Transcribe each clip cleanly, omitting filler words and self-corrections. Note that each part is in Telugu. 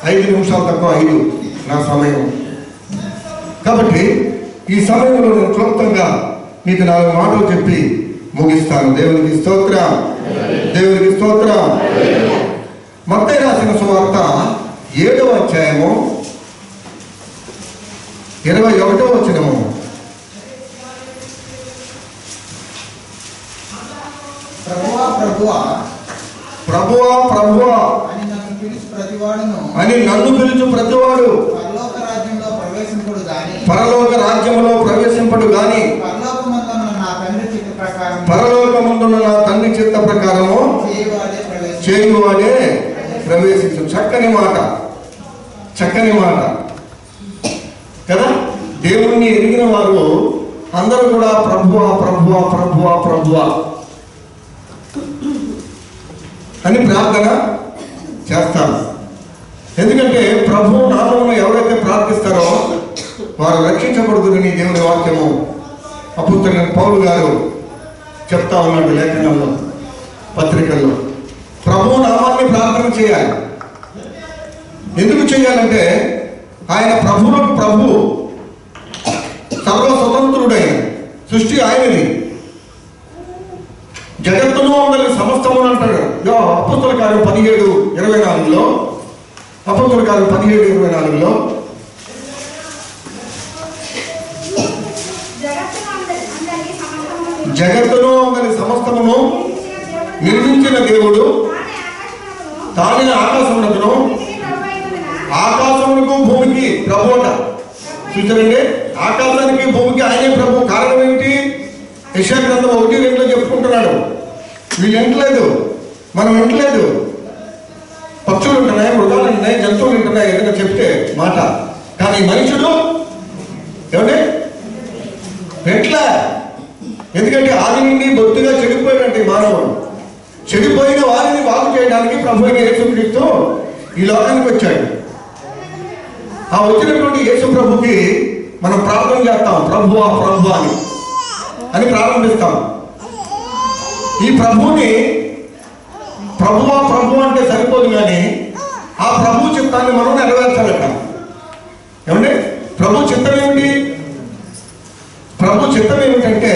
5 నిమిషాలు తక్కువ 5 నా సమయం. కాబట్టి ఈ సమయంలో నేను క్లుప్తంగా మీకు 4 మాటలు చెప్పి ముగిస్తాను. దేవునికి స్తోత్రం, దేవునికి స్తోత్రం. మత్తయి రాసిన సువార్త 7వ అధ్యాయము 21వ వచనము. ప్రభువా ప్రభువా ప్రభువా ప్రభువా అని నన్ను పిలుచు ప్రతివాడును పరలోక రాజ్యంలో ప్రవేశింపడు గాని పరలోకమందున్న నా తండ్రి చిత్త ప్రకారము చేయువాడే ప్రవేశించు. చక్కని మాట, చక్కని మాట కదా. దేవుణ్ణి ఎరిగిన వారు అందరూ కూడా ప్రభువా ప్రభువా ప్రభువా ప్రభువా అని ప్రార్థన చేస్తారు. ఎందుకంటే ప్రభు నామమును ఎవరైతే ప్రార్థిస్తారో వారు రక్షించబడుతుందని దేవుని వాక్యము అపోస్తలుడైన పౌలు గారు చెప్తా ఉన్నాడు లేఖనంలో, పత్రికల్లో. ప్రభు నామాన్ని ప్రార్థన చేయాలి. ఎందుకు చేయాలంటే ఆయన ప్రభువులకు ప్రభు, సర్వ స్వతంత్రుడైన, సృష్టి ఆయనది, జగత్తును అందరి సమస్తము అంటాడు అపోస్తల కార్యం 17:24లో. అపోస్తల కార్యం 17:24లో జగత్తును అందరి సమస్తమును నిర్మించిన దేవుడు తానే ఆకాశమునకును, ఆకాశమునకు భూమికి ప్రభు అంట. చూసారండి, ఆకాశానికి భూమికి ఆయనే ప్రభు. కారణం ఏంటి? యెషయా గ్రంథం 1:2లో చెప్పుకుంటున్నాడు. వీళ్ళు వింటలేదు, మనం వింటలేదు. పక్షులు ఉంటున్నాయి, మృగాలు ఉంటున్నాయి, జంతువులు ఉంటున్నాయి ఏదైనా చెప్తే మాట. కానీ మనుషుడు ఏమంటే ఎట్లా? ఎందుకంటే ఆది నుండి బొత్తుగా చెడిపోయినట్టు మానవుడు. చెడిపోయిన వారిని బాగు చేయడానికి ప్రభు అయిన యేసుక్రీస్తు ఈ లోకానికి వచ్చాడు. ఆ వచ్చినటువంటి యేసు ప్రభుకి మనం ప్రార్థన చేస్తాం, ప్రభువా ప్రభువా అని ప్రారంభిస్తాం. ఈ ప్రభువుని ప్రభువా ప్రభు అంటే సరిపోదు, కానీ ఆ ప్రభు చిత్తాన్ని మనం నెరవేర్చాలట. ఏమంటే ప్రభు చిత్తం ఏమిటి? ప్రభు చిత్తం ఏమిటంటే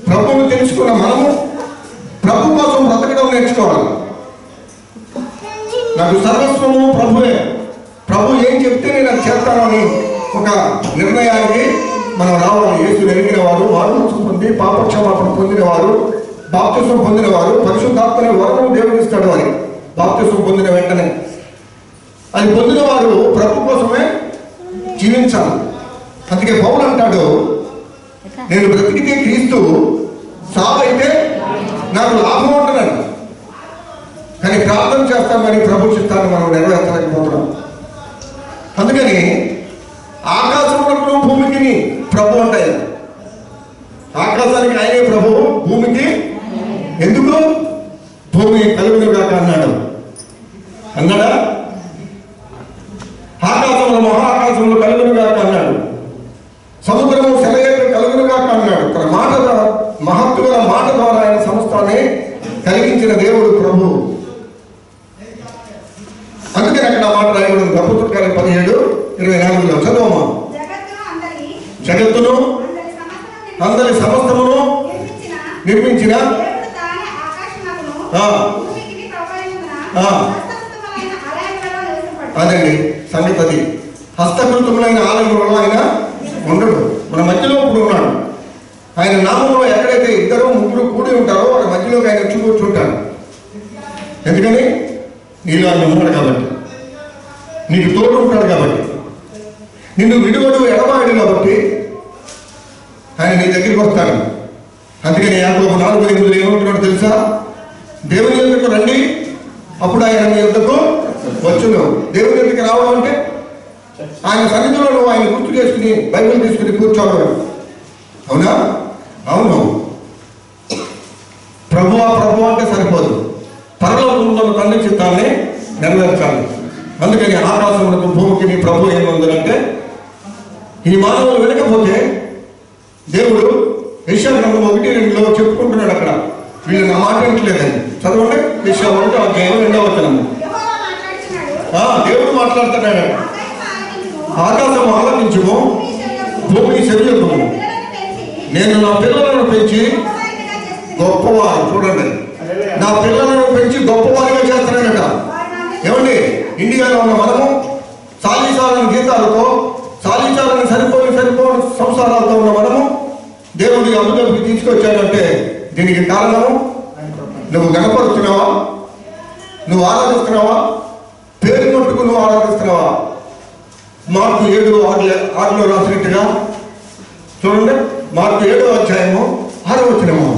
ప్రభువును తెలుసుకున్న మనము ప్రభు కోసం బ్రతకడం నేర్చుకోవాలి. నాకు సర్వస్వము ప్రభువే, ప్రభు ఏం చెప్తే నేను అది చేస్తానని ఒక నిర్ణయానికి మనం రావాలి. యేసు ఎరిగిన వారు, మారుమనసు పొంది పాపక్షమాపణ పొందిన వారు, బాప్తిసం పొందిన వారు, పరిశుద్ధాత్మని వరము దేవుడు ఇస్తాడు అని బాప్తిసం పొందిన వెంటనే. అది పొందిన వారు ప్రభు కోసమే జీవించాలి. అందుకే పౌలు అంటాడు, నేను బ్రతికితే క్రీస్తు, సావైతే నాకు లాభం ఉంటున్నాను. కానీ ప్రార్థన చేస్తామని ప్రభు చిత్తాన్ని మనం నెరవేర్చలేకపోతున్నాం. అందుకని ఆకాశమునకు భూమికి ప్రభు అంటాయి. ఆకాశానికి ఆయనే ప్రభు, భూమికి ఎందుకు? భూమి కలుగునుగాక అన్నాడా? ఆకాశంలో మహాకాశంలో కలుగునుగాక అన్నాడు. సముద్రము సెలయేరు కలుగునుగాక అన్నాడు. తన మాట, మహత్తు గల మాట ద్వారా ఆయన సమస్తాన్ని కలిగించిన దేవుడు ప్రభు. అందుకని అక్కడ మాట రాయబడింది అపోస్తలుల కార్యం 17:24లో. చదవమా. జగత్తును అందరి సమస్తమును నిర్మించిన అదండి సంగతి. అది హస్తకృతములైన ఆలయంలో ఆయన ఉండడు, మన మధ్యలో ఇప్పుడు ఉన్నాడు. ఆయన నామంలో ఎక్కడైతే 2-3 కూడి ఉంటారో వాళ్ళ మధ్యలోకి ఆయన వచ్చి కూర్చుంటాడు. ఎందుకని? నీలో ఆయన ఉన్నాడు కాబట్టి, నీకు తోడు ఉంటాడు కాబట్టి, నిన్ను విడువడు ఎడబాడు కాబట్టి ఆయన నీ దగ్గరికి వస్తాడు. అందుకని యాకోబు 4:8 ఏమంటున్నాడు తెలుసా? దేవుని యొద్దకు రండి, అప్పుడు ఆయన మీ యొద్దకు వచ్చును. దేవుని యొద్దకు రావడం అంటే ఆయన సన్నిధిలో నువ్వు ఆయన గుర్తు చేసుకుని బైబిల్ తీసుకుని కూర్చోవడం. అవునా? అవును. ప్రభువా ప్రభు అంటే సరిపోదు, పరలోకంలో తండ్రి చిత్తాన్ని నెరవేర్చాలి. అందుకని ఆకాశమునకు భూమికి నీ ప్రభు ఏముందంటే, ఈ మానవులు వినకపోతే దేవుడు యెషయా గ్రంథం 1:2లో చెప్పుకుంటున్నాడు. అక్కడ వీళ్ళు నా మాట వినట్లేదని. చదవండి. యెషయా 1:2 2వ వచనం. దేవుడు మాట్లాడుతున్నాడు. ఆకాశం ఆలకించుము, భూమి చెవియొగ్గుము. నేను నా పిల్లలను పెంచి గొప్పవారు, చూడండి, నా పిల్లలను పెంచి గొప్పవారిగా చేస్తున్నాడట. ఏమండి, ఇండియాలో ఉన్న మనము చాలీసాలని జీతాలతో, చాలీసాలని సరిపోని సంసారాలతో ఉన్న మనము దేవుడి అభివృద్ధికి తీసుకొచ్చాడంటే దీనికి కారణము నువ్వు గణపరుస్తున్నావా, నువ్వు ఆరాధిస్తున్నావా, పేరు మట్టుకు నువ్వు ఆరాధిస్తున్నావా? మార్కు 7:6 రాసినట్టుగా చూడండి, మార్కు 7వ అధ్యాయము 6వ వచనము.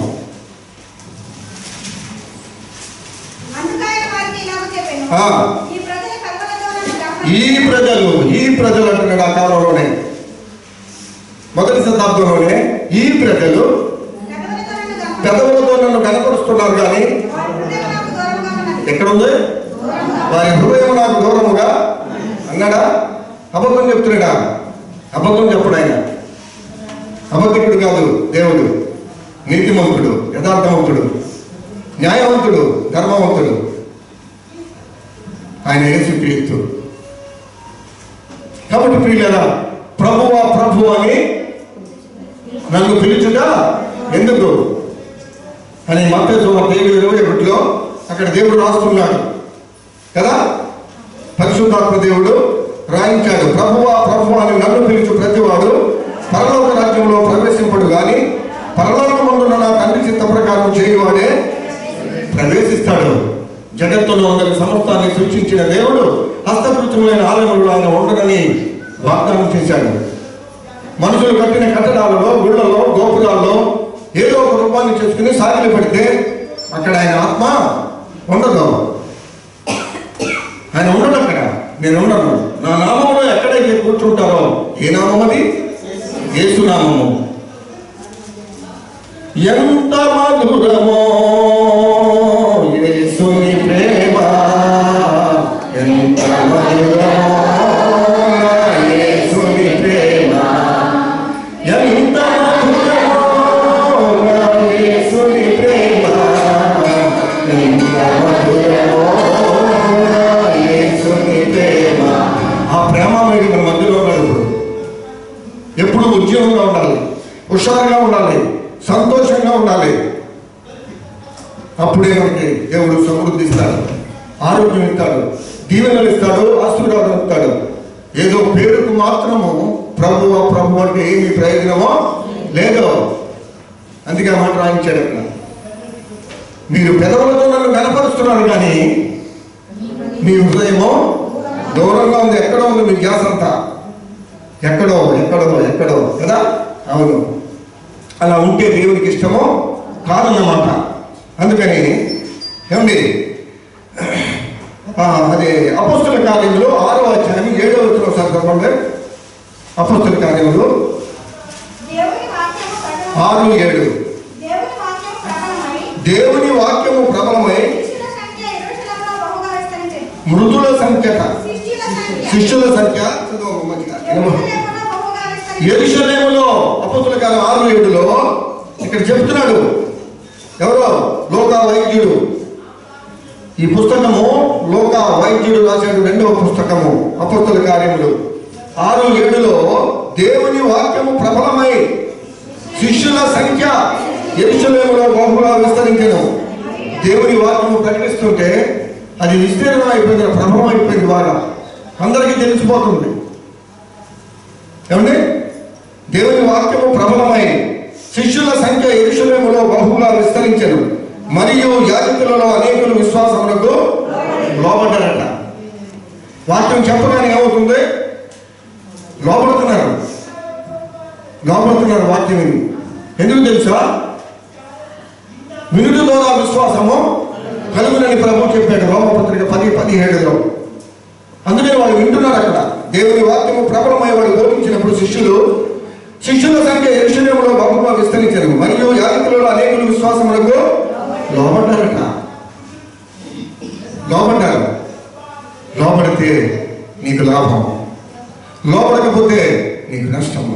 ఈ ప్రజలు అంటున్నాడు. ఆ కాలంలోనే, మొదటి శతాబ్దంలోనే ఈ ప్రజలు పెదవులతో నన్ను కనపరుస్తున్నారు, కానీ ఎక్కడుంది? వారి హృదయం నాకు దూరముగా అన్నాడా? అబద్ధం చెప్తున్నాడా? అబద్ధం చెప్పడు ఆయన. అబద్ధికుడు కాదు దేవుడు, నీతిమంతుడు, యథార్థవంతుడు, న్యాయవంతుడు, ధర్మవంతుడు ఆయన యేసుక్రీస్తు. కాబట్టి ప్రియులారా, ప్రభువా ప్రభు అని నన్ను పిలుచుట ఎందుకు అని మత్తయి 7:21 అక్కడ దేవుడు రాస్తున్నాడు కదా. పరిశుద్ధాత్మ దేవుడు రాయించాడు, ప్రభువా ప్రభు అని నన్ను పిలుచు ప్రతివాడు పరలోక రాజ్యంలో ప్రవేశింపడు, కానీ పరలోకమందున నా తండ్రి చిత్త ప్రకారం చేయువాడే ప్రవేశిస్తాడు. జగత్తులో అందరి సమస్తాన్ని సృష్టించిన దేవుడు హస్తకృత్యములైన ఆలయంలో ఆయన ఉండదని వాగ్దానం చేశాడు. మనుషులు కట్టిన కట్టడాలలో, గుళ్ళలో, గోపురాల్లో ఏదో ఒక రూపాన్ని చేసుకుని సాగిలి పడితే అక్కడ ఆయన ఆత్మ ఉండదు. ఆయన ఉండడు అక్కడ. నేను ఉండను. నా నామంలో ఎక్కడైతే కూర్చుంటారో, ఏ నామం అది? యేసునామము. ఎంత మధురమో యేసుని ప్రేమ, ఎంత మధురమో యేసుని ప్రేమ, ఎంత మధురమో యేసుని ప్రేమ, ఎంత మధురమో యేసుని ప్రేమ. ఆ ప్రేమమయుడు మన మధ్యలో ఉన్నాడు. ఎప్పుడు ఉద్యోగంగా ఉండాలి, హుషారుగా ఉండాలి, సంతోషంగా ఉండాలి. అప్పుడే మనకి దేవుడు సమృద్ధి ఇస్తాడు, ఆరోగ్యం ఇస్తాడు, దీవెనలు ఇస్తాడు, ఆశీర్వాదం ఇస్తాడు. ఏదో పేరుకు మాత్రము ప్రభువా ప్రభు అంటే ఏమి ప్రయోజనమో లేదో. అందుకే మాట రాయించాడు అక్కడ, మీరు పెదవులతో నన్ను కనపరుస్తున్నారు, కానీ మీ హృదయమో దూరంగా ఉంది. ఎక్కడో ఉంది మీ గ్యాస్ అంతా, ఎక్కడో ఎక్కడో ఎక్కడో కదా. అవును, అలా ఉంటే దేవునికి ఇష్టమో కాదన్నమాట. అందుకని ఏమండి, అదే అపోస్తుల కార్యములు 6వ అధ్యాయం 7వ వచనం ఒకసారి చెప్పండి. అపోస్తుల కార్యములు 6:7. దేవుని వాక్యము ప్రబలమై మృదుల సంఖ్యత, శిష్యుల సంఖ్య యెరూషలేములో, అపోస్తుల కార్యం 6:7లో ఇక్కడ చెప్తున్నాడు. ఎవరో లోకా వైద్యుడు. ఈ పుస్తకము లోకా వైద్యుడు రాసిన 2వ పుస్తకము అపోస్తుల కార్యములు 6:7లో దేవుని వాక్యము ప్రబలమై శిష్యుల సంఖ్య యెరూషలేములో బహుగా విస్తరించెను. దేవుని వాక్యము ప్రకటిస్తుంటే అది విస్తీర్ణం అయిపోయింది, ప్రభావం అయిపోయింది, బాగా అందరికీ తెలిసిపోతుంది. ఏమండి, దేవుని వాక్యము ప్రబలమై శిష్యుల సంఖ్య యెరూషలేములో బహుగా విస్తరించెను, మరియు యాజకులలో అనేకులు విశ్వాసములకు లోబడ్డారట. వాక్యం చెప్పగానే ఏమవుతుంది? లోబడుతున్నారు. వాక్యం ఇది ఎందుకు తెలుసా? వినుట ద్వారా విశ్వాసము కలుగునని ప్రభు చెప్పాడు రోమపత్రిక 10:17లో. అందుకని వాళ్ళు వింటున్నారు. అక్కడ దేవుని వాక్యము ప్రబలమై వాడు బోధించినప్పుడు శిష్యుల సంఖ్య యెరూషలేములో బహుగా విస్తరించారు, మరియు యాజకులలో అనేకులు విశ్వాసములకు లోబడ్డారట. లోబడితే నీకు లాభం, లోబడకపోతే నీకు నష్టము.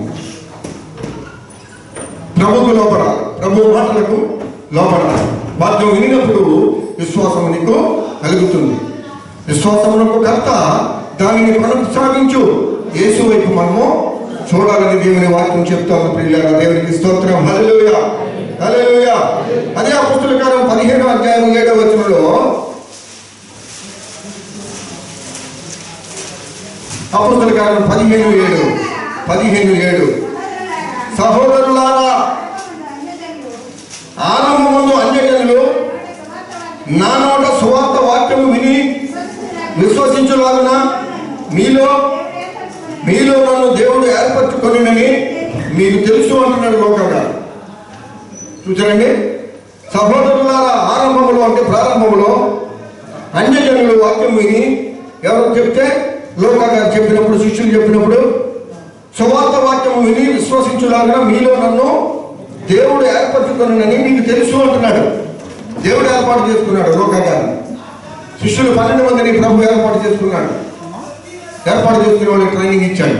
ప్రభువుకు లోపడాలి, ప్రభు మాటలకు లోపడాలి. వాక్యం వినినప్పుడు విశ్వాసం నీకు కలుగుతుంది. విశ్వాసమునకు కర్త, దానిని కొనసాగించు. యేసు వైపు మనము చూడాలని దేవుని వాక్యం చెప్తాము. ప్రియులారా, దేవునికి స్తోత్రం. హల్లెలూయా, హల్లెలూయా. అదే అపోస్తలుల కార్యం 15వ అధ్యాయం 7వ వచనంలో, అపోస్తలుల కార్యం 15:7 సహోదరులారా, ఆరంభమందు అన్యజనులు నా నోట సువార్త వాక్యము విని విశ్వసించులాగున మీలో నన్ను దేవుడు ఏర్పరచుకొనినని మీకు తెలుసు అంటున్నాడు లోకంగా. చూసారండి, సహోదరులారా, ఆరంభంలో అంటే ప్రారంభంలో అన్యజనులు వాక్యం విని, ఎవరు చెప్తే లోకంగా చెప్పినప్పుడు, శిష్యులు చెప్పినప్పుడు, సువార్త వాక్యము విని విశ్వసించులాగా మీలో నన్ను దేవుడు ఏర్పరచుకొనినని మీకు తెలుసు అంటున్నాడు. దేవుడు ఏర్పాటు చేసుకున్నాడు లోకంగా. శిష్యులు 12 మందిని ప్రభు ఏర్పాటు చేసుకున్నాడు. ఏర్పాటు చేసుకునే వాళ్ళకి ట్రైనింగ్ ఇచ్చాడు.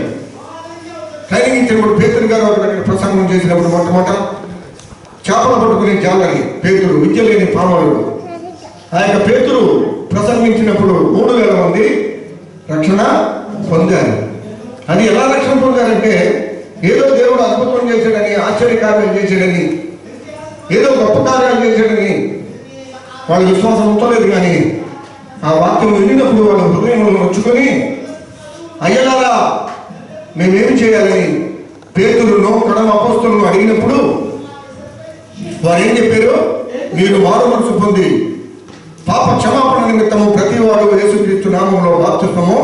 ట్రైనింగ్ ఇచ్చినప్పుడు పేతురు గారు అక్కడ ప్రసంగం చేసినప్పుడు మొట్టమొదట చేపలు పట్టుకునే జాలని పేతురు, విద్య లేని పామరుడు. ఆ యొక్క పేతురు ప్రసంగించినప్పుడు 3000 మంది రక్షణ పొందారు. అది ఎలా రక్షణ పొందారంటే, ఏదో దేవుడు అద్భుతం చేశాడని, ఆశ్చర్యకార్యాలు చేశాడని, ఏదో గొప్ప కార్యాలు చేశాడని వాళ్ళు విశ్వాసం ఉంచలేదు. కానీ ఆ వాక్యం వినినప్పుడు వాళ్ళ హృదయంలో వచ్చుకొని, అయ్యలారా మేమేమి చేయాలని పేతురును కడమ అపోస్తలును అడిగినప్పుడు వారు ఏం చెప్పారు? మీరు మారు మనసు పొంది పాప క్షమాపణ నిమిత్తము ప్రతి వాడు యేసుక్రీస్తు నామములో బాప్తిస్మము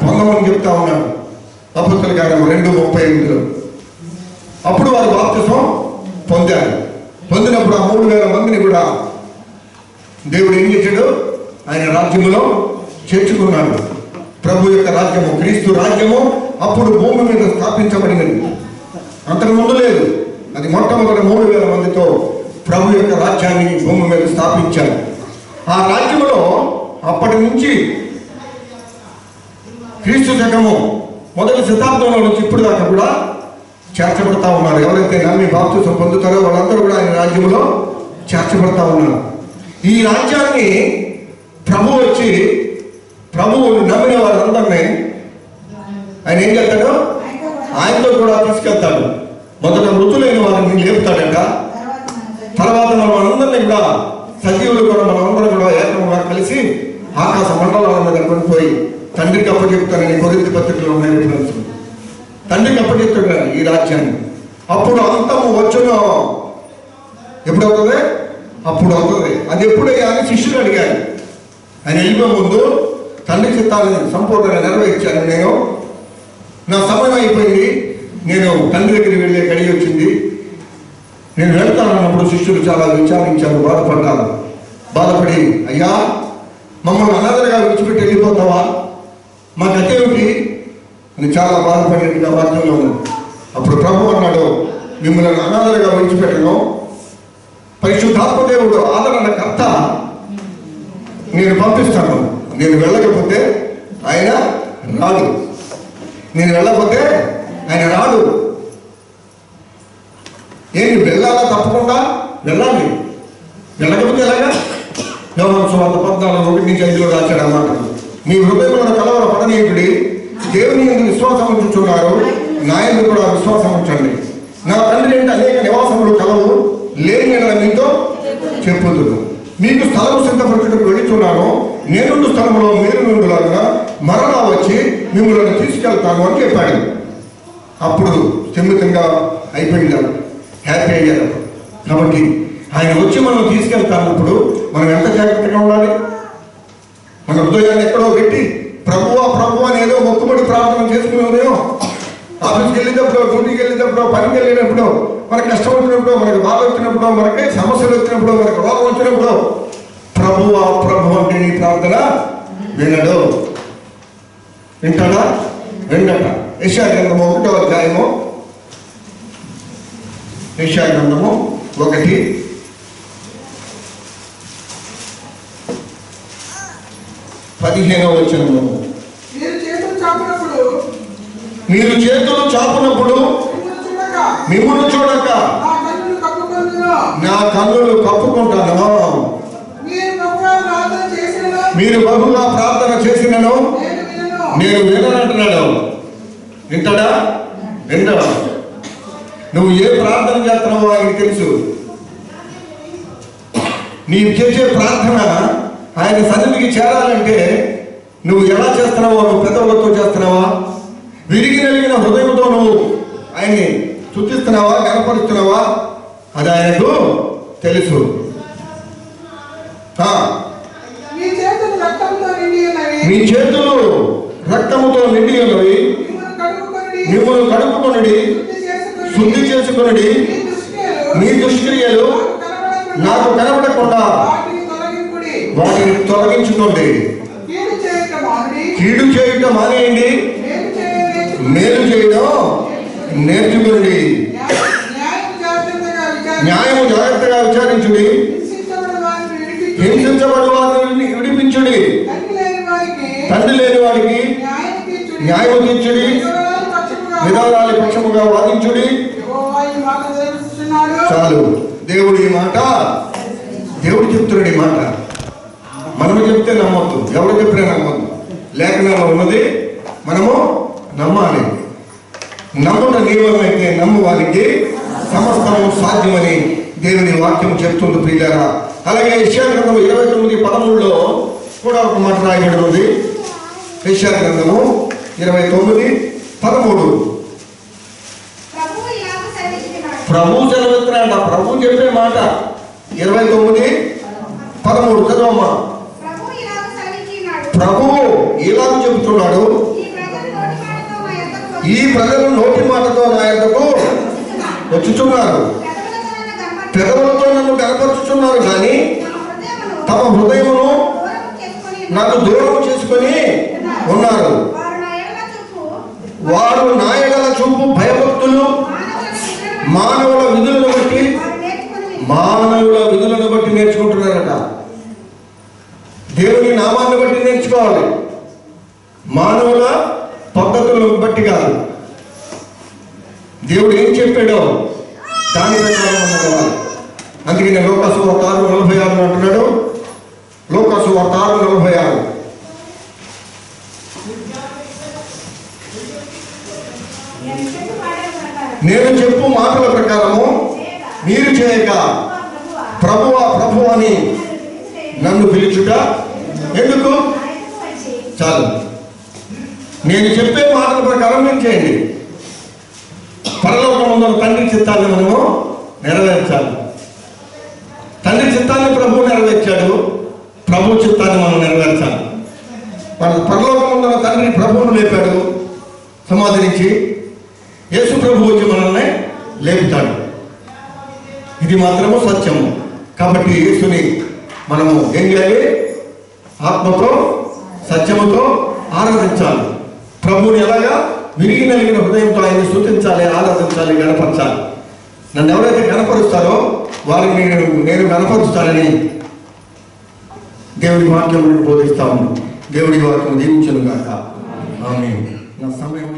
పొందమని చెప్తా ఉన్నాడు. అపోస్తలుల కార్యం 2:38. అప్పుడు వారు బాప్తిస్మం పొందారు. పొందినప్పుడు ఆ 3000 మందిని కూడా దేవుడు ఏం చేశాడు? ఆయన రాజ్యములో చేర్చుకున్నాడు. ప్రభు యొక్క రాజ్యము, క్రీస్తు రాజ్యము అప్పుడు భూమి మీద స్థాపించబడినది. అంతకుముందు లేదు. అది మొట్టమొదటి 3000 మందితో ప్రభు యొక్క రాజ్యాన్ని భూమి మీద స్థాపించారు. ఆ రాజ్యములో అప్పటి నుంచి క్రీస్తు శకము 1వ శతాబ్దంలో నుంచి ఇప్పుడు దాకా కూడా చేర్చబడతా ఉన్నారు. ఎవరైతే నమ్మి బాప్తిసం పొందుతారో వాళ్ళందరూ కూడా ఆయన రాజ్యంలో చేర్చబడతా ఉన్నారు. ఈ రాజ్యాన్ని ప్రభు వచ్చి, ప్రభువు నమ్మిన వారందరినీ ఆయన ఏం చేస్తాడు? ఆయనతో కూడా తీసుకెళ్తాడు. మొదట మృతులైన వారిని లేపుతాడట. తర్వాత మనందరినీ కూడా, సజీవులు కూడా మనందరం కూడా ఏకంగా కలిసి ఆకాశ మండలాల మీద కొనిపోయి తండ్రికి అప్పచెప్తానని కొరింథీ పత్రికలో ఉన్నాయి. తండ్రికి అప్పచెప్తాడు ఈ రాజ్యాన్ని. అప్పుడు అంతము వచ్చునో ఎప్పుడు అవుతుంది? అప్పుడు అవుతుంది. అది ఎప్పుడయ్యా అని శిష్యులు అడిగారు. ఆయన వెళ్ళిపోయే ముందు తండ్రి చిత్తాన్ని సంపూర్ణంగా నెరవేర్చాను. నా సమయం అయిపోయింది, నేను తండ్రి దగ్గరికి వెళ్ళే గడియ వచ్చింది, నేను వెళ్తానన్నప్పుడు శిష్యులు చాలా విచారించారు, బాధపడ్డారు. బాధపడి, అయ్యా మమ్మల్ని అనాథలుగా విడిచిపెట్టి వెళ్ళిపోతావా? మా గతేమిటి అని చాలా బాధపడినట్టుగా వాక్యంలో ఉంది. అప్పుడు ప్రభు అన్నాడు, మిమ్మల్ని అనాథలుగా విడిచిపెట్టను. పరిశుద్ధాత్మదేవుడు ఆదరణకర్త నేను పంపిస్తాను. నేను వెళ్ళకపోతే ఆయన రాడు. నేను వెళ్ళకపోతే ఆయన రాడు. ఏంటి వెళ్ళాలా? తప్పకుండా వెళ్ళాలి. వెళ్ళకపోతే ఎలాగా? యోహాను సువార్త 14:1-5 రాశాడు అన్నమాట. మీ హృదయంలో కలవర పడనీయుడి, దేవుని యందు విశ్వాసం ఉంచుచున్నారు, నా యందు కూడా విశ్వాసం ఉంచండి. నా తండ్రి అంటే అనేక నివాసములు కలవు, లేని మీతో చెప్పుదును. మీకు స్థలము సిద్ధపరచుటకు వెళుతున్నాను. నేనుండు స్థలంలో మీరు నుండులాగా మరలా వచ్చి మిమ్మల్ని తీసుకెళ్తాను అని చెప్పాడు. అప్పుడు స్థిమితంగా అయిపోయింది, హ్యాపీ అయ్యారు. కాబట్టి ఆయన వచ్చి మనం తీసుకెళ్తానప్పుడు మనం ఎంత జాగ్రత్తగా ఉండాలి? మన హృదయాన్ని ఎక్కడో పెట్టి ప్రభువా ప్రభు అని ఏదో మొక్కుబడి ప్రార్థన చేసుకునేదేమో, ఆఫీస్కి వెళ్ళేటప్పుడు, డ్యూటీకి వెళ్ళేటప్పుడు, పనికి వెళ్ళేటప్పుడు, మనకు కష్టం వచ్చినప్పుడు, మనకు బాధ వచ్చినప్పుడు, మనకి సమస్యలు వచ్చినప్పుడు, మనకు రోగం వచ్చినప్పుడు ప్రభువా ప్రభు అంటే నీ ప్రార్థన వినడు. వింటాడా? వింటట. యెషయా గ్రంథము 1వ అధ్యాయము, యెషయా గ్రంథము 1 15వ వచనము, మీరు చేతులు చాపునప్పుడు మిమ్మును చూడక నా కన్నులు కప్పుకుంటాను. మీరు బహుగా ప్రార్థన చేసినను నేను విననంటున్నాడు. వింటాడా? వింటాడా? నువ్వు ఏ ప్రార్థన చేస్తున్నావో ఆయనకి తెలుసు. నీవు చేసే ప్రార్థన ఆయన సన్నిధికి చేరాలంటే నువ్వు ఎలా చేస్తున్నావో, నువ్వు పెదవులతో చేస్తున్నావా, విరిగి నలిగిన హృదయంతో నువ్వు ఆయన్ని స్తుతిస్తున్నావా, కనపరుస్తున్నావా, అది ఆయనకు తెలుసు. మీ చేతులు రక్తముతో నిండి ఉన్నవి, మిమ్మల్ని కడుపుకొనుడి, శుద్ధి చేసుకొనుడి, మీ దుష్క్రియలు నాకు కనపడకుండా వాటిని తొలగించుకోండి. కీడు చేయటం మానేయండి, మేలు చేయడం నేర్చుకోండి. న్యాయము జాగ్రత్తగా విచారించుడి, హింసించబడి వారిని విడిపించుడి, తండ్రి లేని వాడికి న్యాయం తీర్చుడి, విధానాల పక్షముగా వాదించుడి. చాలు. దేవుడు ఈ మాట, దేవుడు చెప్తున్నాడు ఈ మాట. మనము చెప్తే నమ్మొద్దు, ఎవరు చెప్పినా నమ్మొద్దు. లేఖనాల్లో ఉన్నది మనము నమ్మాలి. నమ్ముట నియమమైతే నమ్ము వారికి సమస్తము సాధ్యమని దేవుని వాక్యం చెప్తుంది ప్రియులారా. అలాగే యెషయా గ్రంథము 29:13 కూడా ఒక మాట రాయబడి ఉంది. యెషయా గ్రంథము 29:13 ప్రభు సెలవిస్తున్నాడు. ప్రభు చెప్పే మాట 29:13 చదవమ్మా. ప్రభువు ఇలాగ చెబుతున్నాడు, ఈ ప్రజలు నోటి మాటతో నా యొద్దకు వచ్చుచున్నారు, పెదవులతో నన్ను కనపరుచుచున్నారు, కానీ తమ హృదయమును నాకు దూరం చేసుకొని ఉన్నారు. వారు నా ఎడల చూపు భయభక్తులు మానవుల విధులను బట్టి నేర్చుకుంటున్నారట. దేవుని నామాన్ని బట్టి నేర్చుకోవాలి, మానవుల పద్ధతులను బట్టి కాదు. దేవుడు ఏం చెప్పాడో దాని ప్రకారం ఉండవాలి. అందుకని లోకాసు వార్త 6:46 అంటున్నాడు. లోకాసు వార్త 6:46 నేను చెప్పు మాటల ప్రకారము మీరు చేయక ప్రభువా ప్రభు అని నన్ను పిలుచుట ఎందుకు? చాలు. నేను చెప్పే మాటల ప్రకారం మీరు చేయండి. పరలోకమందున తండ్రి చిత్తాన్ని మనము నెరవేర్చాలి. తండ్రి చిత్తాన్ని ప్రభువు నెరవేర్చాడు, ప్రభు చిత్తాన్ని మనం నెరవేర్చాలి. మన పరలోకమందున తండ్రి ప్రభువును లేపాడు సమాధి నుంచి. యేసు ప్రభు వచ్చి మనల్ని లేపుతాడు. ఇది మాత్రము సత్యము. కాబట్టి యేసుని మనము ఏం చేయాలి? ఆత్మతో సత్యముతో ఆరాధించాలి. ప్రభువుని ఎలాగా? విరిగి నలిగిన హృదయంతో ఆయన్ని స్తుతించాలి, ఆరాధించాలి, గణపరచాలి. నన్ను ఎవరైతే గణపరుస్తారో వారిని నేను గణపరుస్తానని దేవుడి వాక్యం బోధిస్తాము. దేవుడి వాక్యం దీవించును గాక. ఆమేన్. నా సమయం